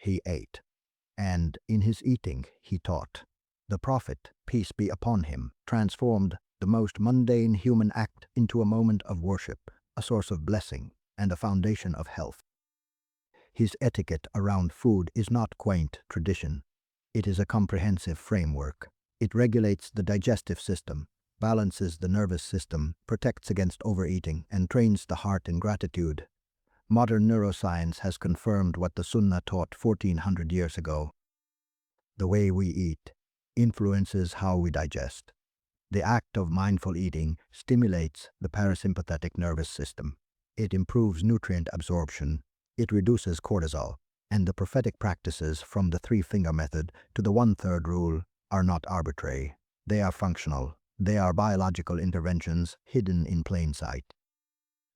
he ate, and in his eating he taught. The Prophet, peace be upon him, transformed the most mundane human act into a moment of worship, a source of blessing, and a foundation of health. His etiquette around food is not quaint tradition. It is a comprehensive framework. It regulates the digestive system, balances the nervous system, protects against overeating, and trains the heart in gratitude. Modern neuroscience has confirmed what the Sunnah taught 1400 years ago. The way we eat influences how we digest. The act of mindful eating stimulates the parasympathetic nervous system. It improves nutrient absorption. It reduces cortisol. And the prophetic practices, from the three-finger method to the one-third rule, are not arbitrary. They are functional. They are biological interventions hidden in plain sight.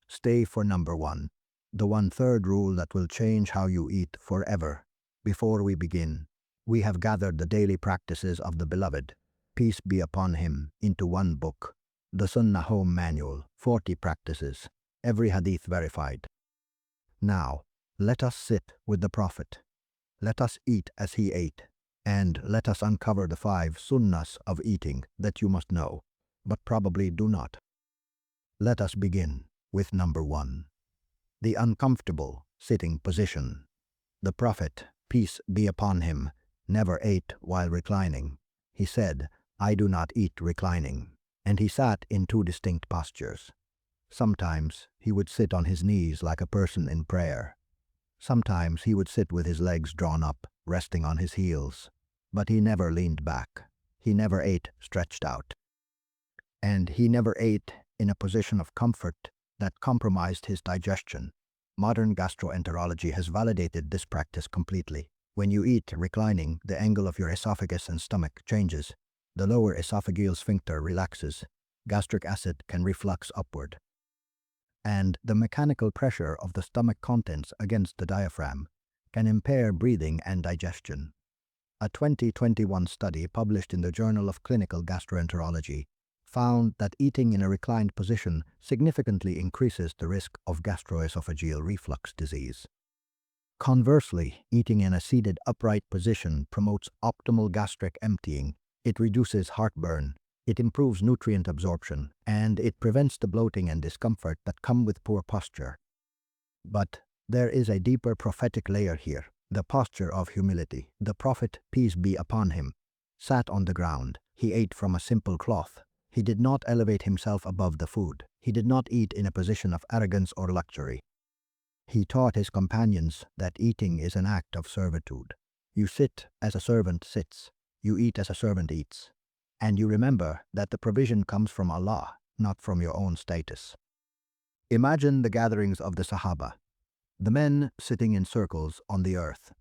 Stay for number 1, the one-third rule that will change how you eat forever. Before we begin, we have gathered the daily practices of the Beloved, peace be upon him, into one book, the Sunnah Home Manual, 40 practices, every hadith verified. Now, let us sit with the Prophet. Let us eat as he ate, and let us uncover the 5 Sunnahs of eating that you must know, but probably do not. Let us begin with number 1, the uncomfortable sitting position. The Prophet, peace be upon him, never ate while reclining. He said, "I do not eat reclining," and he sat in 2 distinct postures. Sometimes he would sit on his knees like a person in prayer. Sometimes he would sit with his legs drawn up, resting on his heels. But he never leaned back. He never ate stretched out. And he never ate in a position of comfort that compromised his digestion. Modern gastroenterology has validated this practice completely. When you eat reclining, the angle of your esophagus and stomach changes. The lower esophageal sphincter relaxes. Gastric acid can reflux upward. And the mechanical pressure of the stomach contents against the diaphragm can impair breathing and digestion. A 2021 study published in the Journal of Clinical Gastroenterology found that eating in a reclined position significantly increases the risk of gastroesophageal reflux disease. Conversely, eating in a seated upright position promotes optimal gastric emptying. It reduces heartburn. It improves nutrient absorption, and it prevents the bloating and discomfort that come with poor posture. But there is a deeper prophetic layer here, the posture of humility. The Prophet, peace be upon him, sat on the ground. He ate from a simple cloth. He did not elevate himself above the food. He did not eat in a position of arrogance or luxury. He taught his companions that eating is an act of servitude. You sit as a servant sits. You eat as a servant eats. And you remember that the provision comes from Allah, not from your own status. Imagine the gatherings of the Sahaba, the men sitting in circles on the earth,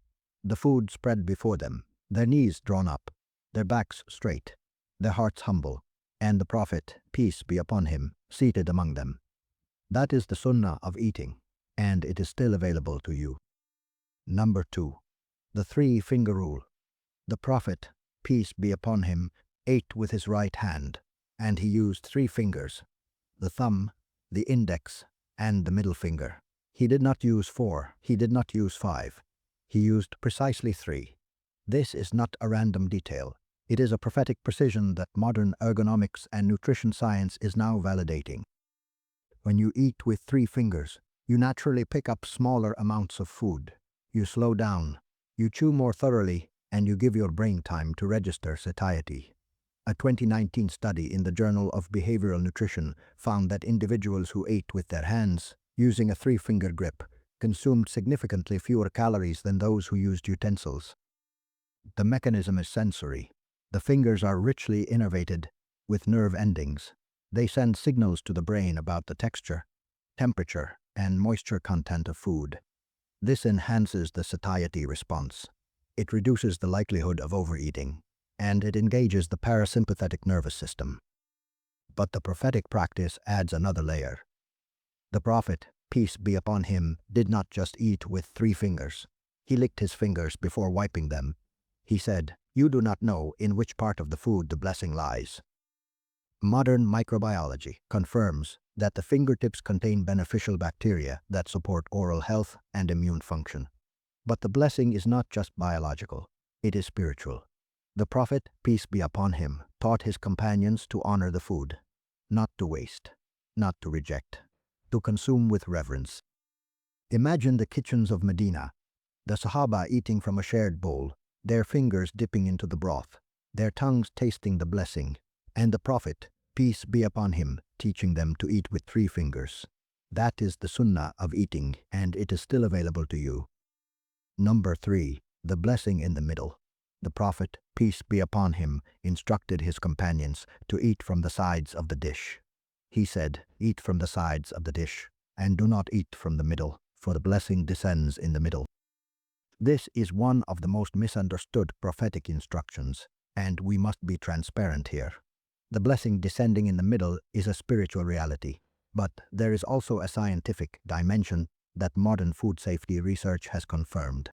the food spread before them, their knees drawn up, their backs straight, their hearts humble, and the Prophet, peace be upon him, seated among them. That is the Sunnah of eating, and it is still available to you. Number 2, the 3-finger rule. The Prophet, peace be upon him, ate with his right hand, and he used 3 fingers, the thumb, the index, and the middle finger. He did not use 4, he did not use 5. He used precisely 3. This is not a random detail. It is a prophetic precision that modern ergonomics and nutrition science is now validating. When you eat with 3 fingers, you naturally pick up smaller amounts of food. You slow down, you chew more thoroughly, and you give your brain time to register satiety. A 2019 study in the Journal of Behavioral Nutrition found that individuals who ate with their hands, using a 3-finger grip, consumed significantly fewer calories than those who used utensils. The mechanism is sensory. The fingers are richly innervated with nerve endings. They send signals to the brain about the texture, temperature, and moisture content of food. This enhances the satiety response. It reduces the likelihood of overeating, and it engages the parasympathetic nervous system. But the prophetic practice adds another layer. The Prophet, peace be upon him, did not just eat with 3 fingers. He licked his fingers before wiping them. He said, "You do not know in which part of the food the blessing lies." Modern microbiology confirms that the fingertips contain beneficial bacteria that support oral health and immune function. But the blessing is not just biological, it is spiritual. The Prophet, peace be upon him, taught his companions to honor the food, not to waste, not to reject, to consume with reverence. Imagine the kitchens of Medina, the Sahaba eating from a shared bowl, their fingers dipping into the broth, their tongues tasting the blessing, and the Prophet, peace be upon him, teaching them to eat with 3 fingers. That is the Sunnah of eating, and it is still available to you. Number 3. The blessing in the middle. The Prophet, peace be upon him, instructed his companions to eat from the sides of the dish. He said, "Eat from the sides of the dish, and do not eat from the middle, for the blessing descends in the middle." This is one of the most misunderstood prophetic instructions, and we must be transparent here. The blessing descending in the middle is a spiritual reality, but there is also a scientific dimension that modern food safety research has confirmed.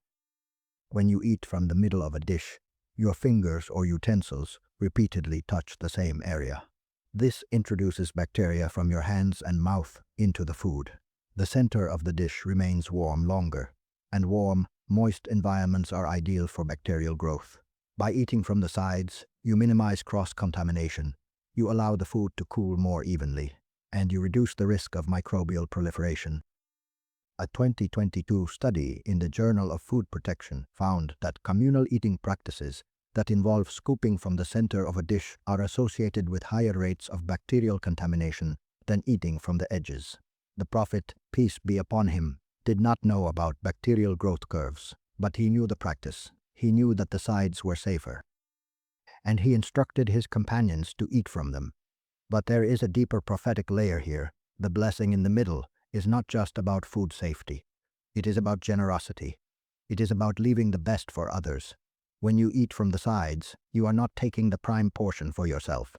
When you eat from the middle of a dish, your fingers or utensils repeatedly touch the same area. This introduces bacteria from your hands and mouth into the food. The center of the dish remains warm longer, and warm, moist environments are ideal for bacterial growth. By eating from the sides, you minimize cross-contamination, you allow the food to cool more evenly, and you reduce the risk of microbial proliferation. A 2022 study in the Journal of Food Protection found that communal eating practices that involve scooping from the center of a dish are associated with higher rates of bacterial contamination than eating from the edges. The Prophet, peace be upon him, did not know about bacterial growth curves, but he knew the practice. He knew that the sides were safer, and he instructed his companions to eat from them. But there is a deeper prophetic layer here. The blessing in the middle is not just about food safety. It is about generosity. It is about leaving the best for others. When you eat from the sides, you are not taking the prime portion for yourself.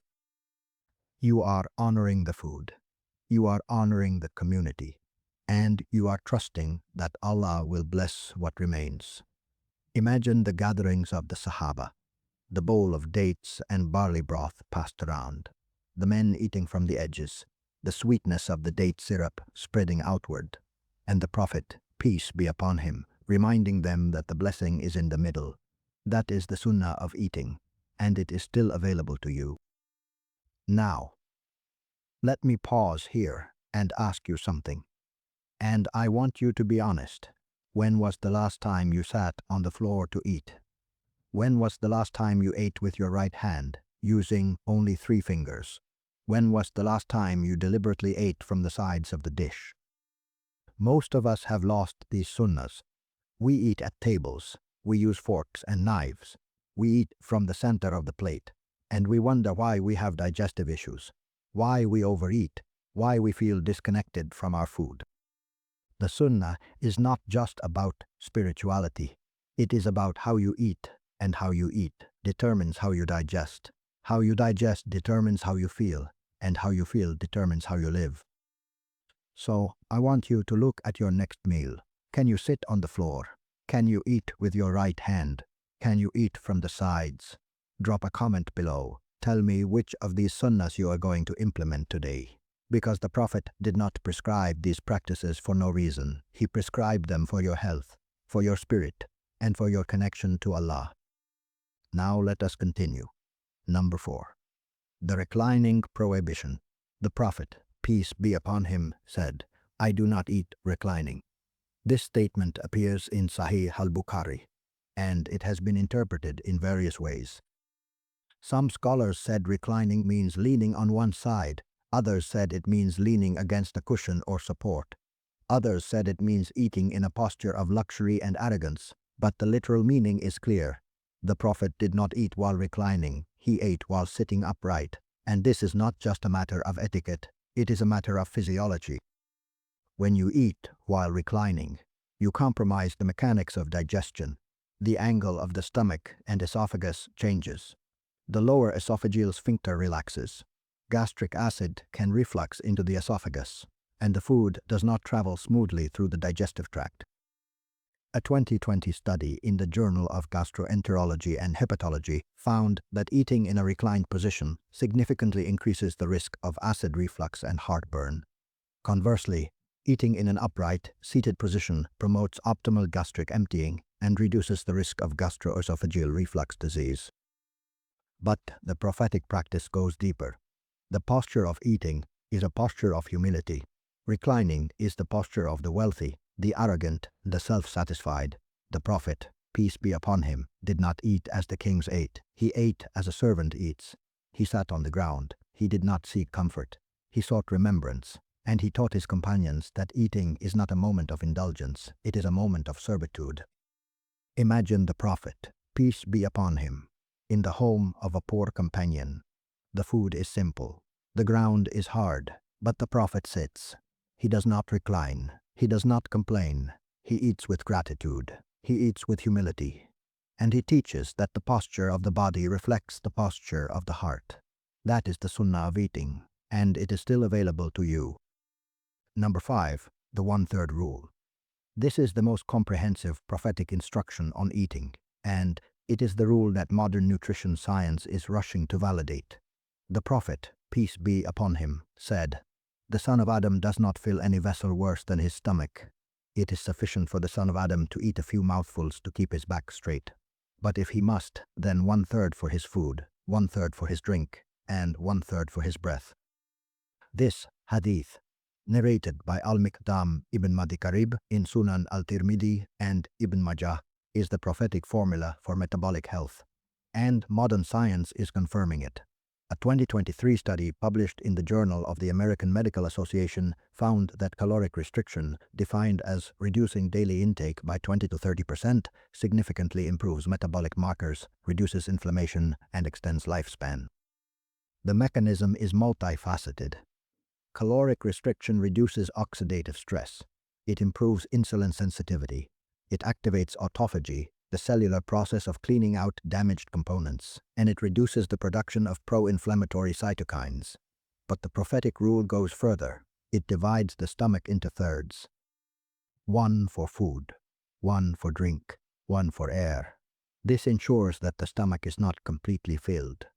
You are honoring the food. You are honoring the community. And you are trusting that Allah will bless what remains. Imagine the gatherings of the Sahaba. The bowl of dates and barley broth passed around, the men eating from the edges, the sweetness of the date syrup spreading outward, and the Prophet, peace be upon him, reminding them that the blessing is in the middle. That is the Sunnah of eating, and it is still available to you. Now, let me pause here and ask you something. And I want you to be honest. When was the last time you sat on the floor to eat? When was the last time you ate with your right hand, using only 3 fingers? When was the last time you deliberately ate from the sides of the dish? Most of us have lost these sunnahs. We eat at tables, we use forks and knives, we eat from the center of the plate, and we wonder why we have digestive issues, why we overeat, why we feel disconnected from our food. The sunnah is not just about spirituality. It is about how you eat, and how you eat determines how you digest. How you digest determines how you feel, and how you feel determines how you live. So, I want you to look at your next meal. Can you sit on the floor? Can you eat with your right hand? Can you eat from the sides? Drop a comment below. Tell me which of these sunnahs you are going to implement today. Because the Prophet did not prescribe these practices for no reason. He prescribed them for your health, for your spirit, and for your connection to Allah. Now let us continue. Number 4. The reclining prohibition. The Prophet, peace be upon him, said, "I do not eat reclining." This statement appears in Sahih al-Bukhari, and it has been interpreted in various ways. Some scholars said reclining means leaning on one side. Others said it means leaning against a cushion or support. Others said it means eating in a posture of luxury and arrogance. But the literal meaning is clear. The Prophet did not eat while reclining. He ate while sitting upright. And this is not just a matter of etiquette. It is a matter of physiology. When you eat while reclining, you compromise the mechanics of digestion. The angle of the stomach and esophagus changes. The lower esophageal sphincter relaxes. Gastric acid can reflux into the esophagus, and the food does not travel smoothly through the digestive tract. A 2020 study in the Journal of Gastroenterology and Hepatology found that eating in a reclined position significantly increases the risk of acid reflux and heartburn. Conversely, eating in an upright, seated position promotes optimal gastric emptying and reduces the risk of gastroesophageal reflux disease. But the prophetic practice goes deeper. The posture of eating is a posture of humility. Reclining is the posture of the wealthy, the arrogant, the self-satisfied. The Prophet, peace be upon him, did not eat as the kings ate. He ate as a servant eats. He sat on the ground. He did not seek comfort. He sought remembrance. And he taught his companions that eating is not a moment of indulgence, it is a moment of servitude. Imagine the Prophet, peace be upon him, in the home of a poor companion. The food is simple. The ground is hard, but the Prophet sits. He does not recline. He does not complain. He eats with gratitude. He eats with humility. And he teaches that the posture of the body reflects the posture of the heart. That is the Sunnah of eating, and it is still available to you. Number 5. The 1/3 rule. This is the most comprehensive prophetic instruction on eating, and it is the rule that modern nutrition science is rushing to validate. The Prophet, peace be upon him, said, "The son of Adam does not fill any vessel worse than his stomach. It is sufficient for the son of Adam to eat a few mouthfuls to keep his back straight. But if he must, then 1/3 for his food, 1/3 for his drink, and 1/3 for his breath." This hadith, narrated by Al-Miqdam ibn Madi Karib in Sunan al-Tirmidhi and Ibn Majah, is the prophetic formula for metabolic health, and modern science is confirming it. A 2023 study published in the Journal of the American Medical Association found that caloric restriction, defined as reducing daily intake by 20 to 30%, significantly improves metabolic markers, reduces inflammation, and extends lifespan. The mechanism is multifaceted. Caloric restriction reduces oxidative stress. It improves insulin sensitivity. It activates autophagy, the cellular process of cleaning out damaged components, and it reduces the production of pro-inflammatory cytokines. But the prophetic rule goes further. It divides the stomach into thirds. 1 for food, 1 for drink, 1 for air. This ensures that the stomach is not completely filled.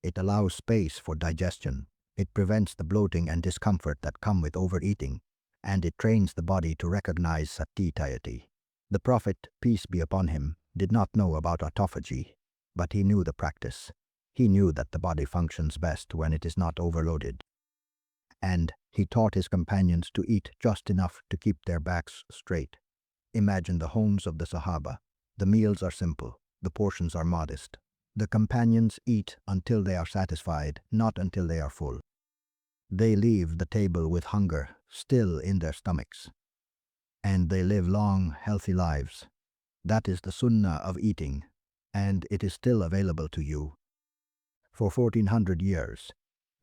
It allows space for digestion. It prevents the bloating and discomfort that come with overeating, and it trains the body to recognize satiety. The Prophet, peace be upon him, did not know about autophagy, but he knew the practice. He knew that the body functions best when it is not overloaded. And he taught his companions to eat just enough to keep their backs straight. Imagine the homes of the Sahaba. The meals are simple. The portions are modest. The companions eat until they are satisfied, not until they are full. They leave the table with hunger still in their stomachs. And they live long, healthy lives. That is the Sunnah of eating, and it is still available to you. For 1400 years,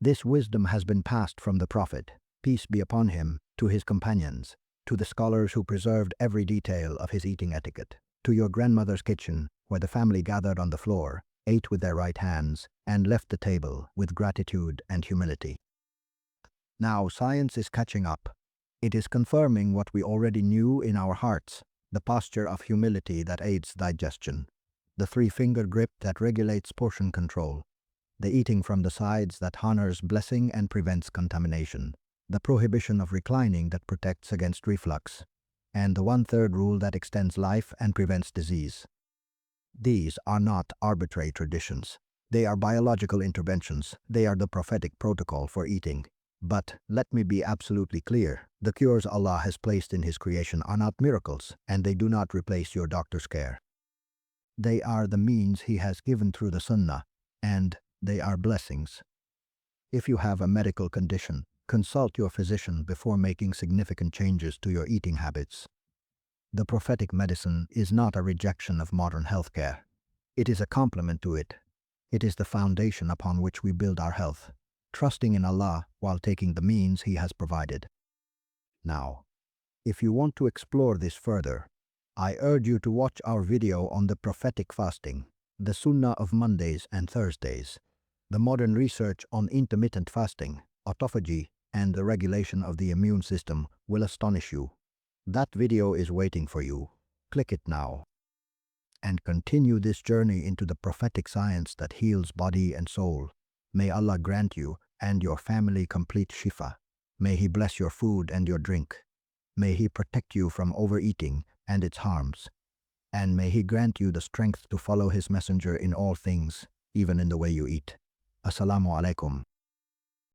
this wisdom has been passed from the Prophet, peace be upon him, to his companions, to the scholars who preserved every detail of his eating etiquette, to your grandmother's kitchen, where the family gathered on the floor, ate with their right hands, and left the table with gratitude and humility. Now science is catching up. It is confirming what we already knew in our hearts, the posture of humility that aids digestion, the 3-finger grip that regulates portion control, the eating from the sides that honors blessing and prevents contamination, the prohibition of reclining that protects against reflux, and the 1/3 rule that extends life and prevents disease. These are not arbitrary traditions. They are biological interventions. They are the prophetic protocol for eating. But let me be absolutely clear, the cures Allah has placed in His creation are not miracles, and they do not replace your doctor's care. They are the means He has given through the Sunnah, and they are blessings. If you have a medical condition, consult your physician before making significant changes to your eating habits. The prophetic medicine is not a rejection of modern healthcare. It is a complement to it. It is the foundation upon which we build our health, trusting in Allah while taking the means He has provided. Now, if you want to explore this further, I urge you to watch our video on the prophetic fasting, the Sunnah of Mondays and Thursdays, the modern research on intermittent fasting, autophagy, and the regulation of the immune system will astonish you. That video is waiting for you. Click it now. And continue this journey into the prophetic science that heals body and soul. May Allah grant you and your family complete shifa. May He bless your food and your drink. May He protect you from overeating and its harms. and may He grant you the strength to follow His messenger in all things, even in the way you eat. Assalamu alaikum.